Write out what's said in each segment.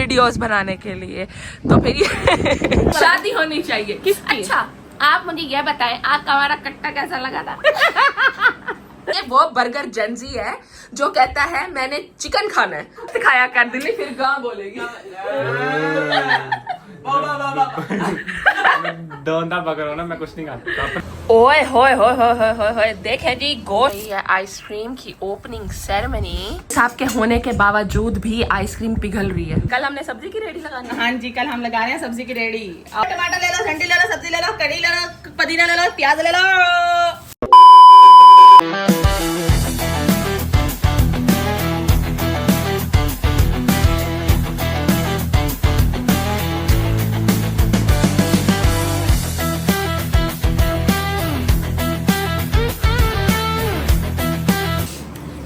Videos बनाने के लिए। तो फिर ये शादी होनी चाहिए। किसकी? अच्छा आप मुझे ये बताएं, आपका हमारा कट्टा कैसा लगा था? वो बर्गर जेंजी है जो कहता है मैंने चिकन खाना है, सिखाया कर दिल्ली फिर गाँव बोलेगी। डोंदा पकड़ो ना, मैं कुछ नहीं खाता। ओए होए होए होए होए होए होए, देखें जी गोश्त आइसक्रीम की ओपनिंग सेरेमनी। साहब के होने के बावजूद भी आइसक्रीम पिघल रही है। कल हमने सब्जी की रेडी लगानी है। हाँ जी, कल हम लगा रहे हैं सब्जी की रेडी। टमाटर ले लो, भिंडी ले लो, सब्जी ले लो, कड़ी ले लो, पुदीना ले लो, प्याज ले लो।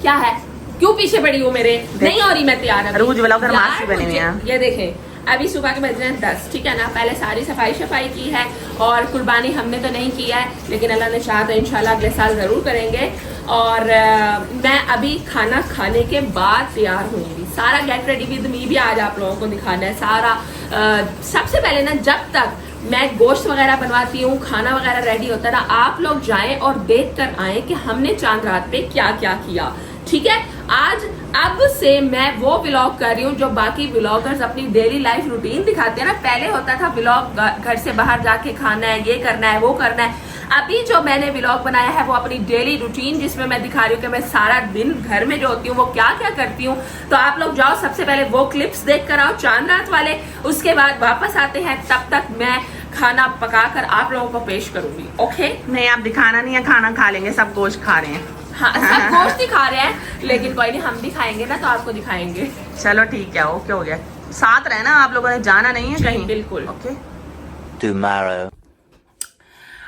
क्या है, क्यों पीछे पड़ी हो मेरे? नहीं हो रही मैं तैयार। रोज ब्लॉगर मासी बनी हुई है। ये देखें अभी सुबह के बज रहे हैं 10, ठीक है ना। पहले सारी सफाई की है और कुर्बानी हमने तो नहीं किया है, लेकिन अल्लाह ने चाहा तो इंशाल्लाह अगले साल जरूर करेंगे। और मैं अभी खाना खाने के बाद तैयार होंगी। सारा गेट रेडी विद मी भी आज आप लोगों को दिखाना है सारा। सबसे पहले ना, जब तक मैं गोश्त वगैरह बनवाती हूँ, खाना वगैरह रेडी होता है ना, आप लोग जाएं और देख कर आए कि हमने चांद रात पे क्या क्या किया, ठीक है। आज अब से मैं वो व्लॉग कर रही हूँ जो बाकी व्लॉगर्स अपनी डेली लाइफ रूटीन दिखाते हैं ना। पहले होता था व्लॉग घर से बाहर जाके खाना है, ये करना है, वो करना है। अभी जो मैंने व्लॉग बनाया है वो अपनी डेली रूटीन, जिसमें मैं दिखा रही हूँ कि मैं सारा दिन घर में जो होती हूँ वो क्या क्या करती हूँ। तो आप लोग जाओ, सबसे पहले वो क्लिप्स देख कर आओ चांद रात वाले, उसके बाद वापस आते हैं। तब तक मैं खाना पकाकर आप लोगों को पेश करूंगी। ओके, नहीं आप दिखाना नहीं है, खाना खा लेंगे, सब गोश्त खा रहे हैं। हाँ, सब गोश्त ही खा रहे हैं, लेकिन कोई नहीं, हम भी खाएंगे ना तो आपको दिखाएंगे। चलो ठीक है, ओके हो गया। साथ रहना, आप लोगों ने जाना नहीं है कहीं। बिल्कुल। ओके। Tomorrow.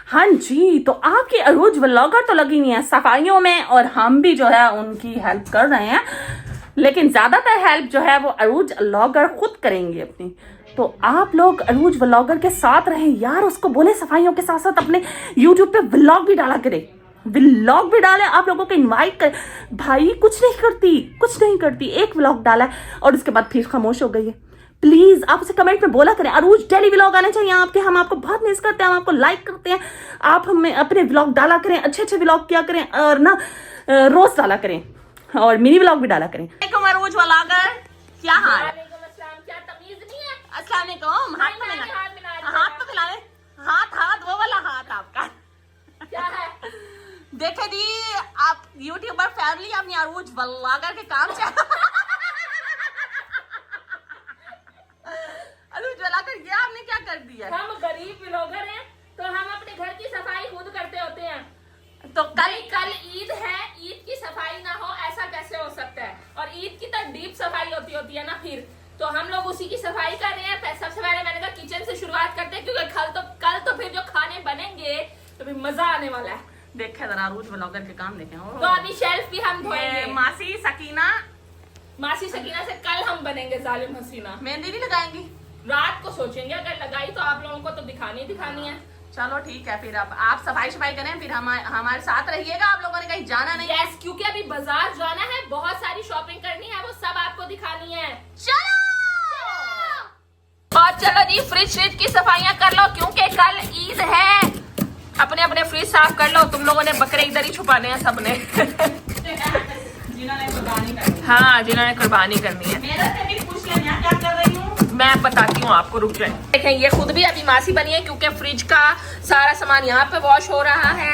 हाँ जी, तो आपकी अरूज व्लॉगर तो लगी हुई है सफाइयों में, और हम भी जो है उनकी हेल्प कर रहे हैं, लेकिन ज्यादातर हेल्प जो है वो अरूज व्लॉगर खुद करेंगे अपनी। तो आप लोग अरूज व्लॉगर के साथ रहें यार, उसको बोले सफाइयों के साथ साथ अपने यूट्यूब पे व्लॉग भी डाला करे, व्लॉग भी डाले। आप लोगों को इनवाइट कर, भाई कुछ नहीं करती, एक व्लॉग डाला है और उसके बाद फिर खामोश हो गई है। प्लीज आप उसे कमेंट में बोला करें, अरूज डेली व्लॉग आने चाहिए आपके, हम आपको बहुत मिस करते हैं, हम आपको लाइक करते हैं। आप हमें अपने व्लॉग डाला करें, अच्छे व्लॉग किया करें, और ना रोज डाला करें, और मिनी व्लॉग भी डाला करें। अरूज व्लॉगर क्या हाल? क्या तमीज नहीं है? अस्सलाम वालेकुम। हाथ तो मिला ले, हाथ वो वाला हाथ आपका क्या है? देखे दी, आप यूट्यूबर फैमिली अपनी अरूज व्लॉगर के काम से अरूज व्लॉगर, ये आपने क्या कर दिया? हम गरीब व्लॉगर हैं तो हम अपने घर की सफाई खुद करते होते हैं। तो कल ईद है, ईद की सफाई ना हो ऐसा कैसे हो सकता है? और ईद की तो डीप सफाई होती है ना, फिर तो हम लोग उसी की सफाई कर रहे हैं। सबसे पहले मैंने कहा किचन से शुरुआत करते हैं, क्योंकि कल तो फिर जो खाने बनेंगे तो फिर मजा आने वाला है। देखे जरा अरूज व्लॉगर के काम देखे। तो अभी शेल्फ भी हम धोएंगे। मासी सकीना से कल हम बनेंगे जालिम हसीना। मेहंदी नहीं लगाएंगी? रात को सोचेंगे, अगर लगाई तो आप लोगों को तो दिखानी है। चलो ठीक है, फिर आप सफाई करें, फिर हमारे साथ रहिएगा। आप लोगों ने कहीं जाना नहीं। यस, क्योंकि अभी बाजार जाना है, बहुत सारी शॉपिंग करनी है, वो सब आपको दिखानी है। चलो और चलो जी, फ्रिज की सफाइयां कर लो, क्योंकि कल ईद है। अपने फ्रिज साफ कर लो। तुम लोगों ने बकरे इधर ही छुपाने हैं सबने। हाँ, जिन्होंने कुर्बानी करनी है। मेरा से भी पूछ लेना क्या कर रही हूँ, मैं बताती हूँ आपको, रुक जाए। देखें, ये खुद भी अभी मासी बनी है, क्योंकि फ्रिज का सारा सामान यहाँ पे वॉश हो रहा है।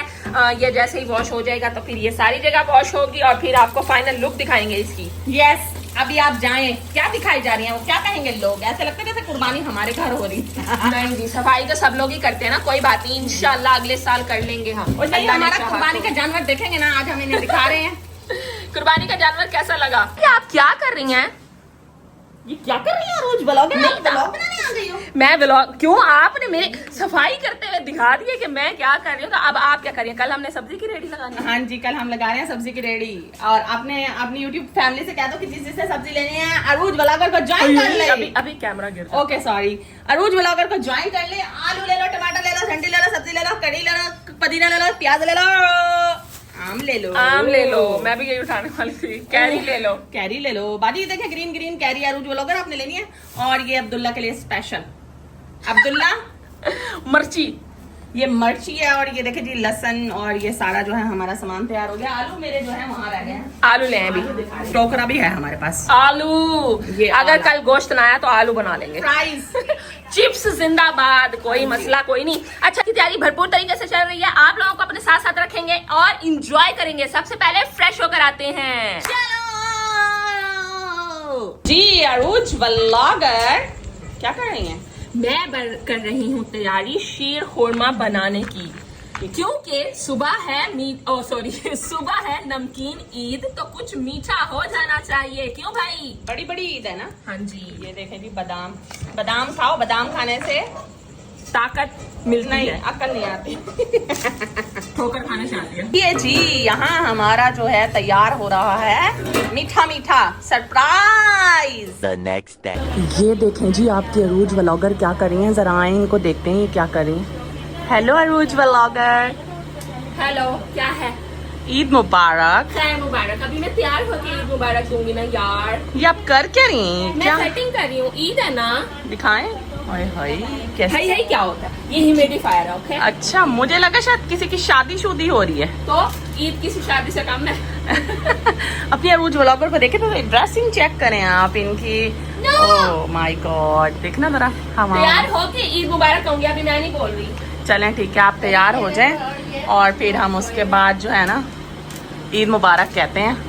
ये जैसे ही वॉश हो जाएगा तो फिर ये सारी जगह वॉश होगी, और फिर आपको फाइनल लुक दिखाएंगे इसकी। यस, अभी आप जाएं, क्या दिखाई जा रही हैं, वो क्या कहेंगे लोग? ऐसे लगता है जैसे कुर्बानी हमारे घर हो रही है। नहीं जी, सफाई तो सब लोग ही करते हैं ना, कोई बात नहीं, इंशाल्लाह अगले साल कर लेंगे हम। और नहीं, हमारा कुर्बानी का जानवर देखेंगे ना, आज हम इन्हें दिखा रहे हैं। कुर्बानी का जानवर कैसा लगा? क्या आप क्या कर रही हैं? ये क्या कर रही है रोज व्लॉग नहीं, व्लॉग बनाने आ गई हो? मैं व्लॉग क्यों? आपने मेरे सफाई करते हुए दिखा दिए कि मैं क्या कर रही हूँ, तो अब आप क्या कर रही हैं? कल हमने सब्जी की रेडी लगानी है। हाँ जी, कल हम लगा रहे हैं सब्जी की रेडी, और आपने अपनी यूट्यूब फैमिली से कह दो कि जिससे सब्जी लेनी है अरूज व्लॉगर को ज्वाइन कर ले। अभी कैमरा गिर। ओके सॉरी, अरूज व्लॉगर को ज्वाइन कर ले। आलू ले लो, टमाटर ले लो, भिंडी ले लो, सब्जी ले लो, कड़ी ले लो, पुदीना ले लो, प्याज ले लो। आम ले लो, आम ले लो। मैं भी यही उठाने वाली थी। कैरी ले लो। कैरी ले लो। बाजी देखे ग्रीन ग्रीन कैरी अरूज व्लॉगर आपने लेनी है। और ये अब्दुल्ला के लिए स्पेशल। अब्दुल्ला मिर्ची, ये मिर्ची है और ये देखे जी लहसुन और ये सारा जो है हमारा सामान तैयार हो गया। आलू मेरे जो है वहाँ रह गए हैं। आलू ले अभी। टोकरा भी है हमारे पास। आलू, ये अगर आला। कल गोश्त ना आया तो आलू बना लेंगे। फ्राइज चिप्स जिंदाबाद, कोई मसला कोई नहीं। अच्छा की तैयारी भरपूर तरीके से चल रही है। आप लोगों को अपने साथ साथ रखेंगे और इंजॉय करेंगे। सबसे पहले फ्रेश होकर आते हैं। जी अरूज व्लॉगर क्या कर रही हैं? मैं कर रही हूँ तैयारी शीर खुरमा बनाने की, क्योंकि सुबह है सुबह है नमकीन ईद, तो कुछ मीठा हो जाना चाहिए। क्यों भाई? बड़ी बड़ी ईद है ना। हाँ जी, ये देखें जी बादाम, बादाम खाओ। बादाम खाने से ताकत मिलती नहीं है, अकल नहीं आती। ठोकर खाने से आती है। ये जी यहाँ हमारा जो है तैयार हो रहा है मीठा मीठा सरप्राइज। The next day. ये देखें जी आपके अरूज व्लॉगर क्या कर रही हैं, जरा आए इनको देखते हैं ये क्या कर रही हैं। हेलो अरूज व्लॉगर, हेलो, क्या है? ईद मुबारक। खैर मुबारक। अभी मैं तैयार होके ईद मुबारक दूंगी ना यार। ये आप कर क्या रही हैं? मैं क्या सेटिंग कर रही हूँ, ईद है ना। दिखाएं। हाय हाय कैसे? हाय हाय क्या होता है? ये ह्यूमिडिफायर है। ओके, अच्छा मुझे लगा शायद किसी की शादी शुदी हो रही है। तो ईद किसी शादी से कम है? अपनी अरूज व्लॉगर को देखे तो ड्रेसिंग चेक करें आप इनकी। ओह माय गॉड, देखना जरा हम तैयार होके ईद मुबारक कहूंगी, अभी मैं नहीं बोल रही। चलें ठीक है, आप तैयार हो जाएं और फिर हम उसके बाद जो है ना ईद मुबारक कहते हैं।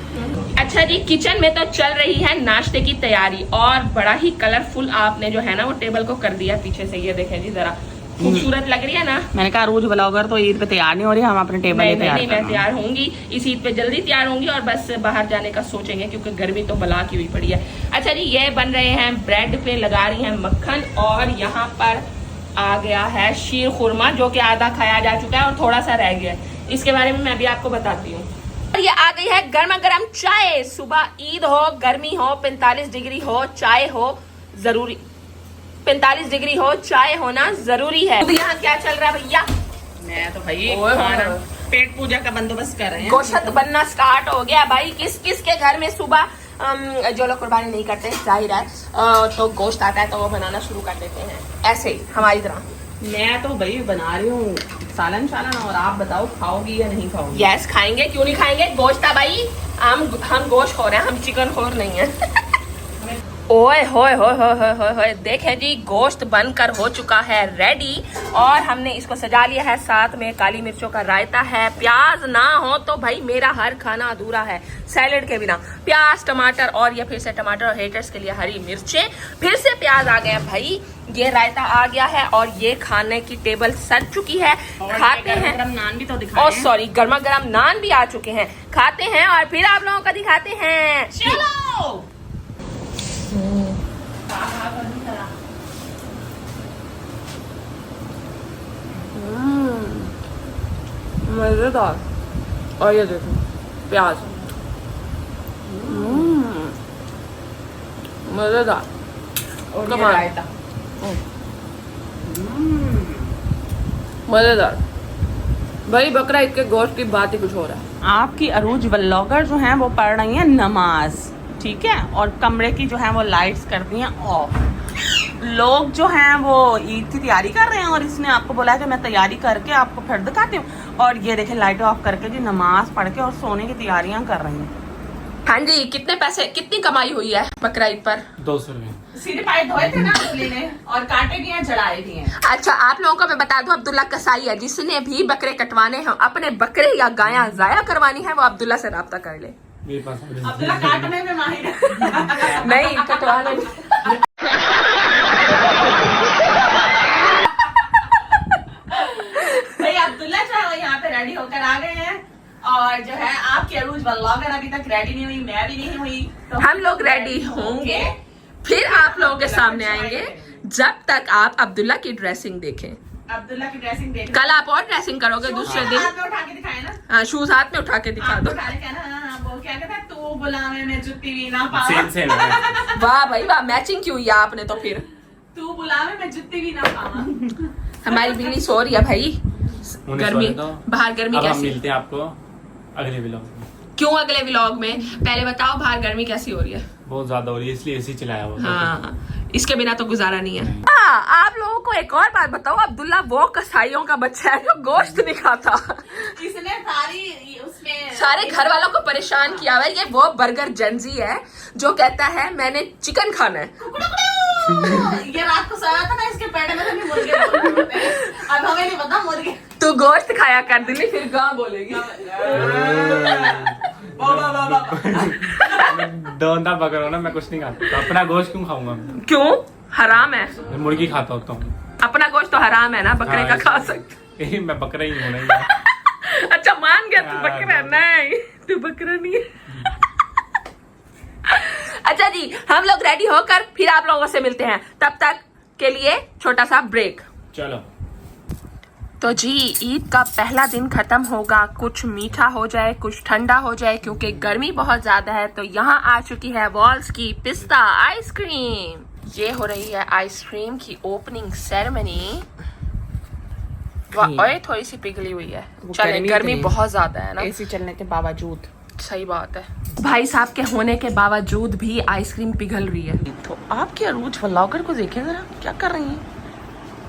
अच्छा जी, किचन में तो चल रही है नाश्ते की तैयारी और बड़ा ही कलरफुल आपने जो है ना वो टेबल को कर दिया पीछे से। ये देखें जी, जरा खूबसूरत लग रही है ना। मैंने कहा अरूज व्लॉगर तो ईद पे तैयार नहीं हो रही, हम अपने टेबल ही तैयार नहीं, मैं तैयार होंगी इस ईद पे, जल्दी तैयार होंगी और बस बाहर जाने का सोचेंगे क्योंकि गर्मी तो बला की हुई पड़ी है। अच्छा जी, ये बन रहे हैं ब्रेड पे लगा रही हैं मक्खन और यहाँ पर आ गया है शीर खुरमा जो कि आधा खाया जा चुका है और थोड़ा सा रह गया है। इसके बारे में मैं भी आपको बताती हूँ। और ये आ गई है गर्मा गर्म चाय। सुबह ईद हो, गर्मी हो, 45 डिग्री हो, चाय हो जरूरी, 45 डिग्री हो, चाय होना जरूरी है। तो यहाँ क्या चल रहा है भैया? मैं तो भाई ओए खाना होए। पेट पूजा का बंदोबस्त कर रहे हैं। गोश्त बनना स्टार्ट हो गया भाई। किस किस के घर में सुबह जो लोग कुर्बानी नहीं करते जाहिर है तो गोश्त आता है तो वो बनाना शुरू कर देते हैं, ऐसे ही हमारी तरह। मैं तो भाई बना रही हूँ सालन शालन, और आप बताओ खाओगी या नहीं खाओगी? यस, खाएंगे, क्यों नहीं खाएंगे। गोश्त है भाई, हम गोश्त खो रहे हैं, हम चिकन खोर नहीं है। ओए होए होए होए होए होए होए, देखें जी गोश्त बनकर हो चुका है रेडी और हमने इसको सजा लिया है। साथ में काली मिर्चों का रायता है। प्याज ना हो तो भाई मेरा हर खाना अधूरा है, सैलेड के बिना। प्याज, टमाटर और ये फिर से टमाटर और हेटर्स के लिए हरी मिर्चें, फिर से प्याज आ गए भाई। ये रायता आ गया है और ये खाने की टेबल सज चुकी है। खाते हैं। गरम नान भी तो दिखाएं। और सॉरी, गर्मा गर्म नान भी आ चुके हैं। खाते हैं और फिर आप लोगों को दिखाते हैं। चलो मजेदार। और ये देखो प्याज, मजेदार। और ये कमाल। रायता। मजेदार भाई। बकरा ईद के गोश्त की बात ही कुछ हो रहा है। आपकी अरूज व्लॉगर जो हैं वो पढ़ रही हैं नमाज, ठीक है, और कमरे की जो है वो लाइट्स कर दी हैं ऑफ। लोग जो हैं वो ईद की तैयारी कर रहे हैं और इसने आपको बोला है कि मैं तैयारी करके आपको फिर दिखाती हूँ। और ये देखें लाइट ऑफ करके जी नमाज पढ़ के और सोने की तैयारियां कर रही हैं। हाँ जी, कितने पैसे, कितनी कमाई हुई है बकरा ईद पर? 200 रुपये। सीधे पाए धोए थे ना अब्दुल्ले ने और काटे भी हैं, चढ़ाए भी हैं। अच्छा, आप लोगों को मैं बता दूं, अब्दुल्ला कसाई है। जिसने भी बकरे कटवाने हैं, अपने बकरे या गायां जाया करवानी है, वो अब्दुल्ला से राब्ता कर ले। मेरे पास अब्दुल्ला काटने में माहिर है। नहीं, कटवाने में। भाई अब्दुल्ला चाहो यहाँ पे रेडी होकर आ गए हैं और जो है आपकी अरूज व्लॉगर अभी तक रेडी नहीं हुई, मैं भी नहीं हुई, तो हम लोग रेडी होंगे, फिर आप लोगों के सामने आएंगे जब तक आप अब्दुल्ला की ड्रेसिंग देखें। अब्दुल्ला की ड्रेसिंग देख। कल आप और ड्रेसिंग करोगे दूसरे दिन। हाथ में उठा के दिखाए ना। हाँ, शूज हाथ में उठा के दिखा हाथ दो। उठा के ना, वो क्या कहता है, तू बुलावे में जुत्ती भी ना पावा। सेम सेम है। वाह भाई वाह, मैचिंग क्यों किया आपने तो फिर। तू बुलावे में जुत्ती भी ना पावा। हमारी बिल्ली सो रही है भाई, उन्हें गर्मी सोने दो। बाहर गर्मी अब हम कैसी। मिलते हैं आपको अगले व्लॉग में। क्यों अगले व्लॉग में? पहले बताओ बाहर गर्मी कैसी हो रही है? बहुत ज्यादा हो रही है इसलिए एसी चलाया हुआ। हाँ, इसके बिना तो गुजारा नहीं है। आप लोगों को एक और बात बताओ, अब्दुल्ला वो कसाईयों का बच्चा है जो गोश्त नहीं खाता। इसने उसमें सारे घर वालों को परेशान किया हुआ है। ये वो बर्गर जेंजी है जो कहता है मैंने चिकन खाना है। ये रात को सोया था ना, इसके पेट में तो मुर्गे बोल रहे होते हैं। अब हमें नहीं पता मुर्गे। तू गोश्त खाया कर दिल्ली, फिर गाँव बोलेगी। दोनदा पकड़ो ना, मैं कुछ नहीं खाता तो अपना गोश्त क्यों खाऊंगा मैं? क्यों? हराम है। मैं मुर्गी खाता होता हूँ। अपना गोश्त तो हराम है ना, बकरे का खा सकते। मैं बकरा ही हूँ नहीं। अच्छा मान गया तू बकरा नहीं, तू बकरा नहीं है। अच्छा जी, हम लोग रेडी होकर फिर आप लोगों से मिलते हैं, तब तक के लिए छोटा सा ब्रेक। चलो। तो जी ईद का पहला दिन खत्म होगा, कुछ मीठा हो जाए कुछ ठंडा हो जाए क्योंकि गर्मी बहुत ज्यादा है। तो यहाँ आ चुकी है वॉल्स की पिस्ता आइसक्रीम। ये हो रही है आइसक्रीम की ओपनिंग सेरेमनी। ओए थोड़ी सी पिघली हुई है। चले, गर्मी बहुत ज्यादा है ना, एसी चलने के बावजूद। सही बात है। भाई साहब के होने के बावजूद भी आइसक्रीम पिघल रही है। तो आपके अरूज व्लॉगर को देखें जरा, क्या कर रही हैं?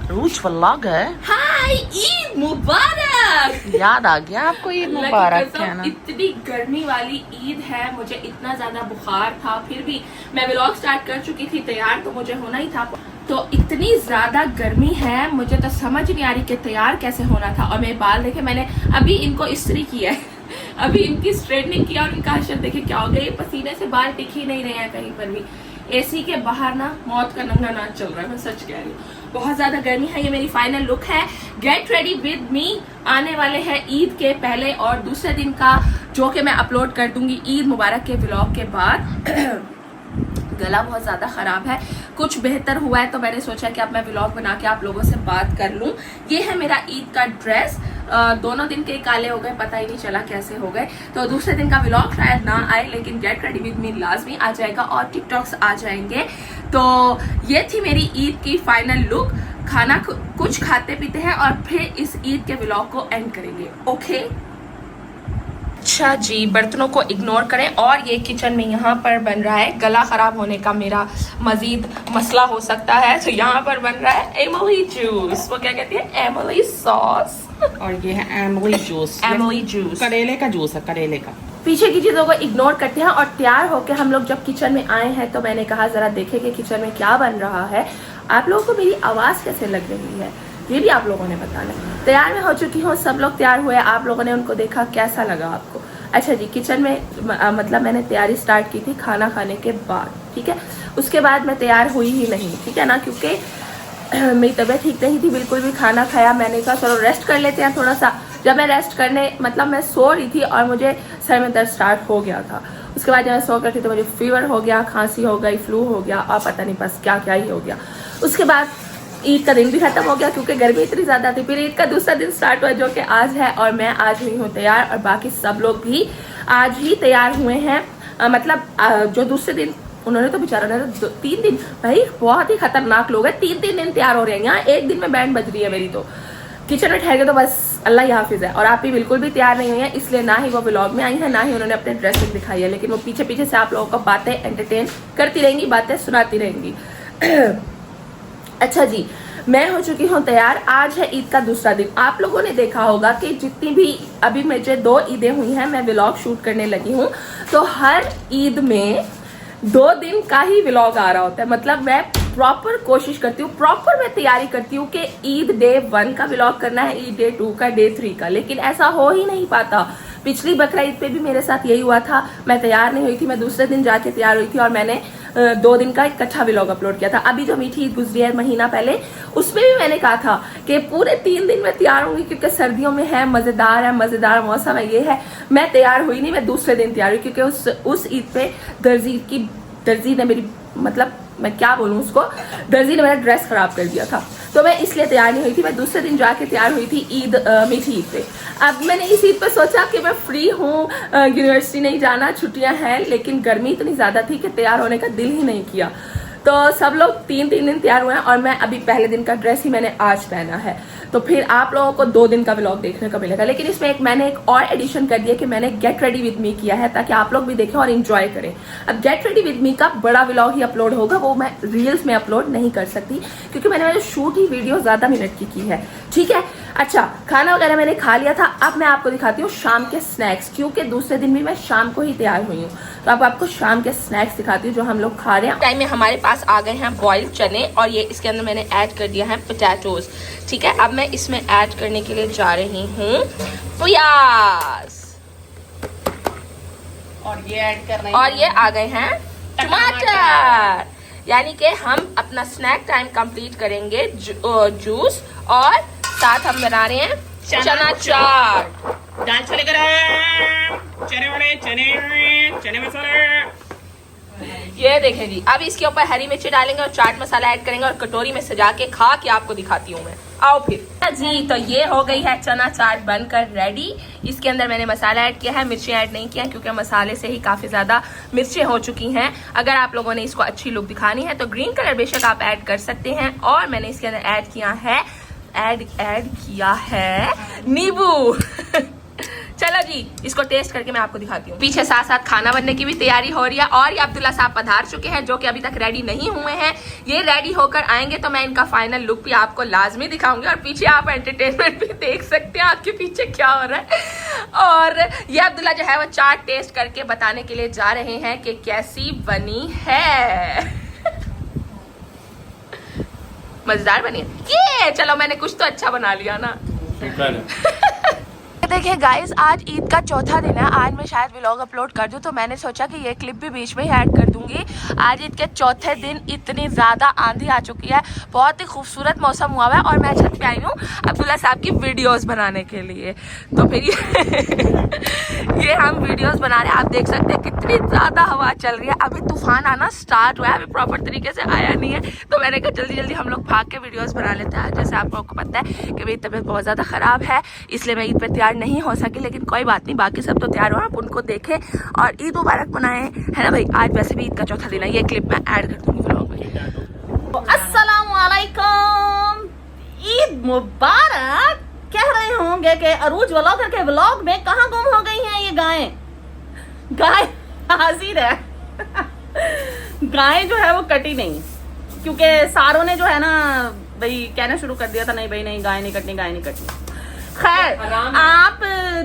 अरूज व्लॉगर, हाय, ईद मुबारक। याद आ गया आपको ईद मुबारक कहना? इतनी गर्मी वाली ईद है, मुझे इतना ज्यादा बुखार था, फिर भी मैं व्लॉग स्टार्ट कर चुकी थी, तैयार तो मुझे होना ही था। तो इतनी ज्यादा गर्मी है, मुझे तो समझ नहीं आ रही कि तैयार कैसे होना था। और मेरे बाल देखे, मैंने अभी इनको इस्त्री किया है, अभी इनकी स्ट्रेटनिंग किया और इनका हशर देखे क्या हो गया। ये पसीने से बाल टिक ही नहीं रहे हैं कहीं पर भी। एसी के बाहर ना मौत का नंगा नाच चल रहा है, मैं सच कह रही हूँ। बहुत ज्यादा गर्मी है। ये मेरी फाइनल लुक है। गेट रेडी विद मी आने वाले हैं ईद के पहले और दूसरे दिन का, जो कि मैं अपलोड कर दूंगी ईद मुबारक के व्लॉग के बाद। गला बहुत ज्यादा खराब है, कुछ बेहतर हुआ है तो मैंने सोचा कि अब मैं व्लॉग बना के आप लोगों से बात कर लूं। ये है मेरा ईद का ड्रेस। दोनों दिन के काले हो गए, पता ही नहीं चला कैसे हो गए। तो दूसरे दिन का व्लॉग शायद ना आए, लेकिन गेट रेडी विद मी लाजमी आ जाएगा और टिकटॉक्स आ जाएंगे। तो ये थी मेरी ईद की फाइनल लुक। खाना कुछ खाते पीते हैं और फिर इस ईद के व्लॉग को एंड करेंगे। ओके अच्छा जी, बर्तनों को इग्नोर करें। और ये किचन में यहाँ पर बन रहा है, गला खराब होने का मेरा मजीद मसला हो सकता है, तो यहाँ पर बन रहा है एमोली जूस। वो क्या कहती है? एमोली सॉस। और ये है एमली जूस। एमली जूस करेले का जूस है, करेले का। पीछे की चीजों को इग्नोर करते हैं और तैयार होकर हम लोग जब किचन में आए हैं तो मैंने कहा जरा देखें कि किचन में क्या बन रहा है। आप लोगों को मेरी आवाज कैसे लग रही है ये भी आप लोगों ने बताना। तैयार में हो चुकी हूँ, सब लोग तैयार हुए, आप लोगों ने उनको देखा, कैसा लगा आपको? अच्छा जी, किचन में मतलब मैंने तैयारी स्टार्ट की थी खाना खाने के बाद, ठीक है। उसके बाद मैं तैयार हुई ही नहीं, ठीक है ना, क्योंकि मेरी तबीयत ठीक नहीं थी बिल्कुल भी। खाना खाया, मैंने कहा चलो रेस्ट कर लेते हैं थोड़ा सा। जब मैं रेस्ट करने मतलब मैं सो रही थी और मुझे सर में दर्द स्टार्ट हो गया था। उसके बाद जब मैं सो कर थी तो मुझे फीवर हो गया, खांसी हो गई, फ्लू हो गया और पता नहीं बस क्या क्या ही हो गया। उसके बाद ईद का दिन भी खत्म हो गया क्योंकि गर्मी इतनी ज्यादा थी। फिर ईद का दूसरा दिन स्टार्ट हुआ जो कि आज है और मैं आज हुई हूँ तैयार और बाकी सब लोग भी आज ही तैयार हुए हैं। मतलब जो दूसरे दिन उन्होंने तो बेचारा ने 3 दिन, भाई बहुत ही खतरनाक लोग हैं, 3 दिन तैयार हो रहे हैं। यहाँ एक दिन में बैंड बज रही है मेरी। तो किचन में ठहर गए तो बस अल्लाह ही हाफिज है। और आप भी बिल्कुल भी तैयार नहीं हुई हैं, इसलिए ना ही वो व्लॉग में आई है, ना ही उन्होंने अपने ड्रेसिंग दिखाई है, लेकिन वो पीछे पीछे से आप लोगों को बातें एंटरटेन करती रहेंगी, बातें सुनाती रहेंगी। अच्छा जी, मैं हो चुकी हूँ तैयार। आज है ईद का दूसरा दिन। आप लोगों ने देखा होगा कि जितनी भी अभी मुझे 2 ईदें हुई हैं, मैं व्लॉग शूट करने लगी हूँ, तो हर ईद में 2 दिन का ही व्लॉग आ रहा होता है। मतलब मैं प्रॉपर कोशिश करती हूँ, प्रॉपर मैं तैयारी करती हूँ कि ईद डे 1 का व्लॉग करना है, ईद डे 2 का, डे 3 का, लेकिन ऐसा हो ही नहीं पाता। पिछली बकरा ईद पे भी मेरे साथ यही हुआ था, मैं तैयार नहीं हुई थी, मैं दूसरे दिन जाके तैयार हुई थी और मैंने 2 दिन का इकट्ठा व्लॉग अपलोड किया था। अभी जो मीठी ईद गुजरी है महीना पहले, उसमें भी मैंने कहा था कि पूरे 3 दिन में तैयार होंगी क्योंकि सर्दियों में है, मजेदार मौसम है, ये है। मैं तैयार हुई नहीं, मैं दूसरे दिन तैयार हुई क्योंकि उस ईद पे दर्जी ने मेरी, मतलब मैं क्या बोलूँ उसको, दर्जी ने मेरा ड्रेस खराब कर दिया था, तो मैं इसलिए तैयार नहीं हुई थी। मैं दूसरे दिन जाके तैयार हुई थी ईद मीठी ईद पे। अब मैंने इस ईद पे सोचा कि मैं फ्री हूँ, यूनिवर्सिटी नहीं जाना, छुट्टियां हैं, लेकिन गर्मी इतनी ज्यादा थी कि तैयार होने का दिल ही नहीं किया। तो सब लोग 3 दिन तैयार हुए हैं और मैं अभी पहले दिन का ड्रेस ही मैंने आज पहना है। तो फिर आप लोगों को 2 दिन का व्लॉग देखने को मिलेगा। लेकिन इसमें मैंने एक और एडिशन कर दिया कि मैंने गेट रेडी विद मी किया है ताकि आप लोग भी देखें और इंजॉय करें। अब गेट रेडी विद मी का बड़ा व्लॉग ही अपलोड होगा, वो मैं रील्स में अपलोड नहीं कर सकती क्योंकि मैंने शूट ही वीडियो ज्यादा मिनट की है, ठीक है। अच्छा, खाना वगैरह मैंने खा लिया था। अब मैं आपको दिखाती हूँ शाम के स्नैक्स, क्योंकि दूसरे दिन भी मैं शाम को ही तैयार हुई हूँ, तो अब आपको शाम के स्नैक्स दिखाती हूँ जो हम लोग खा रहे हैं। टाइम में हमारे पास आ गए हैं बॉइल्ड चने और ये इसके अंदर मैंने ऐड कर दिया है पोटैटोज, ठीक है। अब मैं इसमें ऐड करने के लिए जा रही हूँ प्याज और ये ऐड कर रहे हैं, और ये आ गए हैं टमाटर। यानी कि हम अपना स्नैक टाइम कंप्लीट करेंगे जूस और साथ हम बना रहे हैं चना चाट। दाल छोले गरम, चने वड़े, चने मसाले। ये देखें जी, अब इसके ऊपर हरी मिर्ची डालेंगे और चाट मसाला ऐड करेंगे और कटोरी में सजा के खा के आपको दिखाती हूँ मैं। आओ फिर जी। तो ये हो गई है चना चाट बनकर रेडी। इसके अंदर मैंने मसाला ऐड किया है, मिर्ची ऐड नहीं किया क्योंकि मसाले से ही काफी ज्यादा मिर्चें हो चुकी हैं। अगर आप लोगों ने इसको अच्छी लुक दिखानी है तो ग्रीन कलर बेशक आप ऐड कर सकते हैं। और मैंने इसके अंदर ऐड किया है नींबू। चलो जी, इसको टेस्ट करके मैं आपको दिखाती हूँ। पीछे साथ साथ खाना बनने की भी तैयारी हो रही है और ये अब्दुल्ला साहब पधार चुके हैं जो कि अभी तक रेडी नहीं हुए हैं। ये रेडी होकर आएंगे तो मैं इनका फाइनल लुक भी आपको लाजमी दिखाऊंगी और पीछे आप एंटरटेनमेंट भी देख सकते हैं आपके पीछे क्या हो रहा है। और ये अब्दुल्ला जो है वो चाट टेस्ट करके बताने के लिए जा रहे हैं कि कैसी बनी है। मजेदार बनी है ये। चलो, मैंने कुछ तो अच्छा बना लिया ना। देखिए गाइस, आज ईद का चौथा दिन है। आज मैं शायद व्लॉग अपलोड कर दूं तो मैंने सोचा कि ये क्लिप भी बीच में ही ऐड कर दूंगी। आज ईद के चौथे दिन इतनी ज़्यादा आंधी आ चुकी है, बहुत ही खूबसूरत मौसम हुआ है और मैं छत पे आई हूँ अब्दुल्ला साहब की वीडियोस बनाने के लिए। तो फिर ये हम वीडियोस बना रहे हैं। आप देख सकते हैं कितनी ज़्यादा हवा चल रही है। अभी तूफान आना स्टार्ट हुआ है, अभी प्रॉपर तरीके से आया नहीं है, तो मैंने कहा जल्दी जल्दी हम लोग भाग के वीडियोस बना लेते हैं। जैसे आप लोगों को पता है कि मेरी तबीयत बहुत ज़्यादा ख़राब है, इसलिए मैं ईद पर तैयार नहीं हो सकी, लेकिन कोई बात नहीं, बाकी सब तो तैयार हो, आप उनको देखें और ईद मुबारक मनाएं, है ना भाई। आज वैसे भी ईद का चौथा दिन है, ये क्लिप मैं ऐड कर दूंगी व्लॉग में। अस्सलाम वालेकुम, ईद मुबारक। कह रहे होंगे कि अरूज व्लॉगर के व्लॉग में कहाँ गुम हो गई हैं ये गाय हाजिर है। गाय जो है वो कटी नहीं, क्योंकि सारों ने जो है ना भाई कहना शुरू कर दिया था, नहीं भाई नहीं, गाय नहीं कटनी। खैर, आप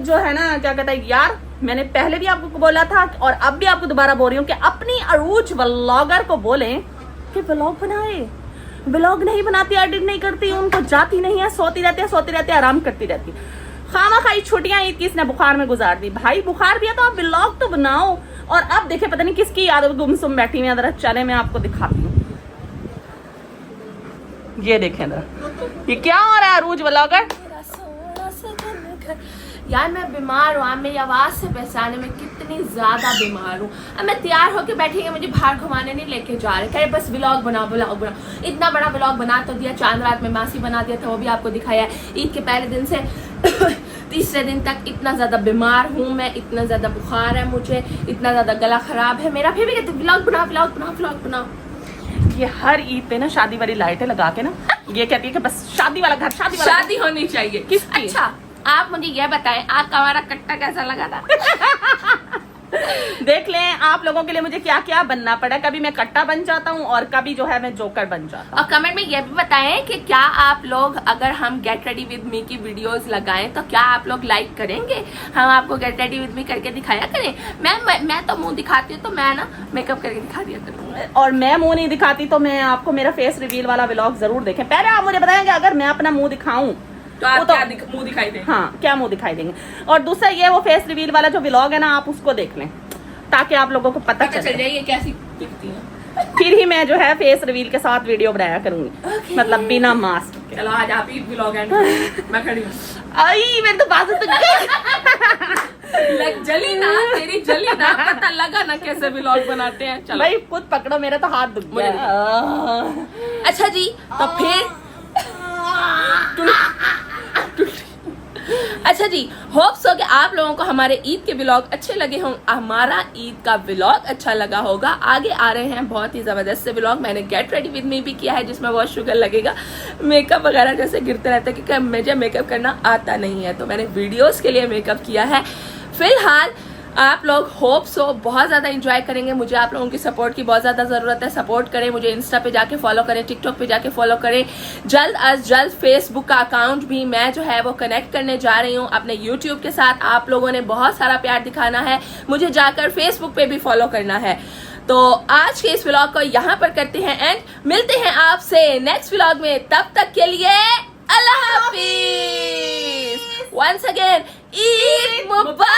जो है ना क्या कहता है यार, मैंने पहले भी आपको बोला था और अब भी आपको दोबारा बोल रही हूँ कि अपनी अरूज व्लॉगर को बोलें कि व्लॉग बनाए। व्लॉग नहीं बनाती, एडिट नहीं करती, उनको जाती नहीं है, सोती रहती है, आराम करती रहती है। खाना खाई छुट्टियां ईद की इसने बुखार में गुजार दी। भाई बुखार भी है तो आप व्लॉग तो बनाओ। और अब देखे पता नहीं किसकी याद गुमसुम बैठी हुई है। चले मैं आपको दिखाती हूँ, ये देखें ये क्या हो रहा है अरूज व्लॉगर। यार मैं बीमार हूँ, आप मेरी आवाज से पहचाने में कितनी ज्यादा बीमार हूँ। अब मैं तैयार होकर बैठी हूँ, मुझे बाहर घुमाने नहीं लेके जा रहे, कह रहे बस व्लॉग बनाओ। इतना बड़ा व्लॉग बना तो दिया, चांद रात में मासी बना दिया था, वो भी आपको दिखाया है। ईद के पहले दिन से तीसरे दिन तक इतना ज्यादा बीमार हूँ मैं, इतना ज्यादा बुखार है मुझे, इतना ज्यादा गला खराब है मेरा, फिर भी कहते व्लॉग बनाओ। ये हर ईद पे ना शादी वाली लाइटें लगा के ना ये कहती है कि बस शादी वाला घर, शादी होनी चाहिए। किसकी? अच्छा आप मुझे ये बताएं, आपका हमारा कट्टा कैसा लगा था? देख लें आप लोगों के लिए मुझे क्या क्या बनना पड़ा। कभी मैं कट्टा बन जाता हूँ और कभी जो है मैं जोकर बन जाता हूँ। और कमेंट में ये भी बताएं कि क्या आप लोग, अगर हम गेट रेडी विद मी की वीडियोस लगाएं तो क्या आप लोग लाइक करेंगे? हम आपको गेट रेडी विद मी करके दिखाया करें। मैं तो मुंह दिखाती हूँ तो मैं ना मेकअप करके दिखा दिया करूँ, और मैं मुंह नहीं दिखाती तो मैं आपको मेरा फेस रिवील वाला व्लॉग जरूर देखें। पहले आप मुझे बताएंगे अगर मैं अपना मुंह दिखाऊं तो आप क्या मुंह दिखाई देंगे? हाँ, क्या मुंह दिखाई देंगे। और दूसरा ये वो फेस रिवील वाला जो व्लॉग है ना, आप उसको देख लें ताकि आप लोगों को पता चल जाए ये कैसी दिखती है। फिर ही मैं जो है फेस रिवील के साथ वीडियो बनाया करूंगी, मतलब बिना मास्क के। चलो आज आप ही व्लॉग एंड मैं खड़ी हूँ। आई मैं तो बात जली ना तेरी, जली ना, पता लगा ना कैसे व्लॉग बनाते हैं। चलो भाई खुद पकड़ो, मेरा तो हाथ दुख गया। अच्छा जी, तो फिर अच्छा जी, होप सो कि आप लोगों को हमारे ईद के व्लॉग अच्छे लगे हों, हमारा ईद का व्लॉग अच्छा लगा होगा। आगे आ रहे हैं बहुत ही ज़बरदस्त से व्लॉग। मैंने गेट रेडी विद मी भी किया है जिसमें बहुत शुगर लगेगा, मेकअप वगैरह जैसे गिरते रहता है क्योंकि मुझे मेकअप करना आता नहीं है, तो मैंने वीडियोज़ के लिए मेकअप किया है। फिलहाल आप लोग होप सो बहुत ज़्यादा एंजॉय करेंगे। मुझे आप लोगों की सपोर्ट की बहुत ज़्यादा ज़रूरत है। सपोर्ट करें, मुझे इंस्टा पे जाके फॉलो करें, टिकटॉक पे जाके फॉलो करें। जल्द अज जल्द फेसबुक का अकाउंट भी मैं जो है वो कनेक्ट करने जा रही हूँ अपने यूट्यूब के साथ। आप लोगों ने बहुत सारा प्यार दिखाना है, मुझे जाकर फेसबुक पे भी फॉलो करना है। तो आज के इस व्लॉग को यहाँ पर करते हैं एंड मिलते हैं आपसे नेक्स्ट व्लॉग में। तब तक के लिए अल्लाह हाफिज। वंस अगेन ईद मुबारक।